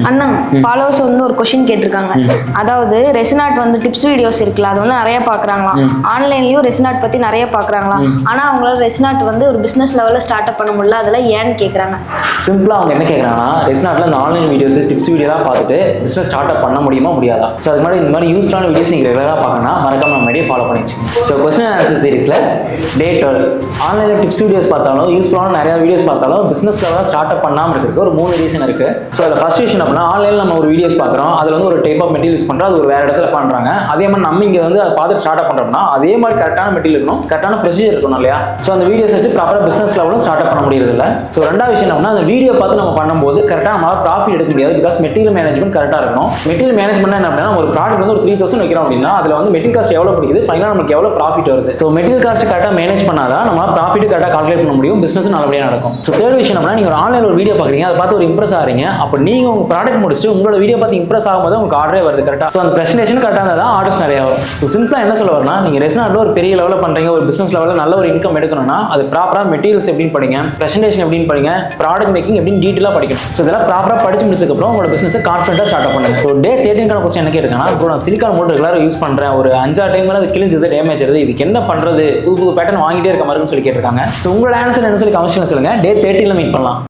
அண்ணா followers வந்து ஒரு question கேட்டிருக்காங்க. அதாவது ரெசினாட் வந்து டிப்ஸ் வீடியோஸ் இருக்குல்ல, அது வந்து நிறைய பாக்குறாங்களாம். ஆன்லைன்லயும் ரெசினாட் பத்தி நிறைய பாக்குறாங்களாம். ஆனா அவங்களால ரெசினாட் வந்து ஒரு பிசினஸ் லெவல்ல ஸ்டார்ட் அப் பண்ண முடியல. அதெல்லாம் ஏன்னு கேக்குறாங்க. சிம்பிளா அவங்க என்ன கேட்கறாங்கன்னா, ரெசினாட்ல இந்த ஆன்லைன் வீடியோஸ் டிப்ஸ் வீடியோலாம் பார்த்துட்டு பிசினஸ் ஸ்டார்ட் அப் பண்ண முடியுமா முடியாதா? ஸோ அதுக்கு முன்னாடி இந்த மாதிரி யூஸ்ஃபுல்லான வீடியோஸ் நீங்க ரெகுலரா பார்க்கணும்னா மறக்காம நம்ம மீடியா ஃபாலோ பண்ணி வச்சுக்கோங்க. ஸோ கொஸ்டின் ஆன்சர் சீரிஸ்ல டே 12 ஆன்லைன்ல டிப்ஸ் வீடியோஸ் பார்த்தாலும் யூஸ்ஃபுல்லான நிறைய வீடியோஸ் பார்த்தாலும் பிசினஸ் லெவலில் ஸ்டார்ட் அப் பண்ணாம இருக்கிறதுக்கு ஒரு 3 ரீசன் இருக்கு. ஸோ அதில் ஃபர்ஸ்ட் விஷயம் அப்படின்னா, ஆன்லைன்ல நம்ம ஒரு வீடியோஸ் பார்க்குறோம், அதில் வந்து ஒரு டைப் ஆஃப் மெட்டீரியல் யூஸ் பண்ணுறோம், அது ஒரு வேற இடத்துல பண்றாங்க. அதே மாதிரி நம்ம இங்கே வந்து அதை பார்த்து ஸ்டார்ட் அப் பண்றோம்னா அதே மாதிரி கரெக்டான மெட்டீரியல் இருக்கணும், கரெக்டான ப்ரொசீஜர் இருக்கணும் இல்லையா? ஸோ அந்த வீடியோஸ் வச்சு ப்ராப்பராக பிசினஸ் லெவலும் ஸ்டார்ட் அப் பண்ண முடியறது இல்லை. ஸோ ரெண்டாவது விஷயம் என்னன்னா, அந்த வீடியோ பார்த்து நம்ம பண்ணும்போது கரெக்டாக நம்மளால ப்ராஃபிட் எடுக்க முடியாது. பிகாஸ் மெட்டீரியல் மேனேஜ்மெண்ட் கரெக்டாக இருக்கணும். மெட்டீரியல் மேனேஜ்மெண்ட் என்ன அப்படின்னா, ஒரு ப்ராடக்ட் வந்து ஒரு 3000 வைக்கிறோம் அப்படின்னா அதில் வந்து மெட்டீரியல் காஸ்ட் எவ்வளோ பிடிக்குது, ஃபைனலாக நமக்கு எவ்வளோ ப்ராஃபிட் வருது. ஸோ மெட்டீரியல் காஸ்ட் கரெக்டாக மேனேஜ் பண்ணாதான் நம்ம ப்ராஃபிட் கரெக்டாக கால்குலேட் பண்ண முடியும், பிசினஸ் நல்லபடியாக நடக்கும். ஸோ தேர்ட் விஷயம் அப்படின்னா, நீங்க ஒரு ஆன்லைன் ஒரு வீடியோ பார்க்குறீங்க, அதை பார்த்து ஒரு இம்ப்ரெஸ் ஆகிறீங்க. அப்போ நீங்க உங்க ப்ராடக்ட் முடிச்சுட்டு உங்களோட வீடியோ பார்த்து இம்ப்ரெஸ் ஆகும்போது உங்களுக்கு ஆர்டரே வருது கரெக்டாக. ஸோ அந்த பிரசன்டேஷன் கரெக்டாக இருந்தால் தான் ஆர்டர்ஸ் நிறைய வரும். ஸோ சிம்பிளா என்ன சொல்ல வரனா, நீங்க ரெசினாட்ல ஒரு பெரிய லெவலில் பண்றீங்க, ஒரு பிசினஸ் லெவலில் நல்ல ஒரு இன்கம் எடுக்கணும்னா அது ப்ராப்பரா மெட்டீரியல்ஸ் எப்படின்னு படிங்க, பிரசன்டேஷன் எப்படின்னு படிங்க, ப்ராடக்ட் மேக்கிங் எப்படின்னு டீட்டெயிலாக படிக்கணும். ஸோ இதெல்லாம் ப்ராப்பரா படிச்சு முடிச்சதுக்கு அப்புறம் உங்களோட பிசினஸ் கான்ஃபிடென்ட்டா ஸ்டார்ட் அப் பண்ணுங்க. ஸோ டே 13 கொஸ்டின் என்ன கேட்குறேன்னா, இப்போ நான் சிலிக்கான் மோட்டர் ரெகுலராக யூஸ் பண்றேன், ஒரு 5-6 டைம் அது கிழிஞ்சது, டேமேஜ் ஆகுது, இதுக்கு என்ன பண்றது, புது புது பேட்டர்ன் வாங்கிட்டே இருக்க மாதிரின்னு சொல்லி கேட்டிருக்காங்க. ஸோ உங்களோட ஆன்சர் என்ன சொல்லி கமெண்ட்ஸ்ல சொல்லுங்க. டே 13 மீட் பண்ணலாம்.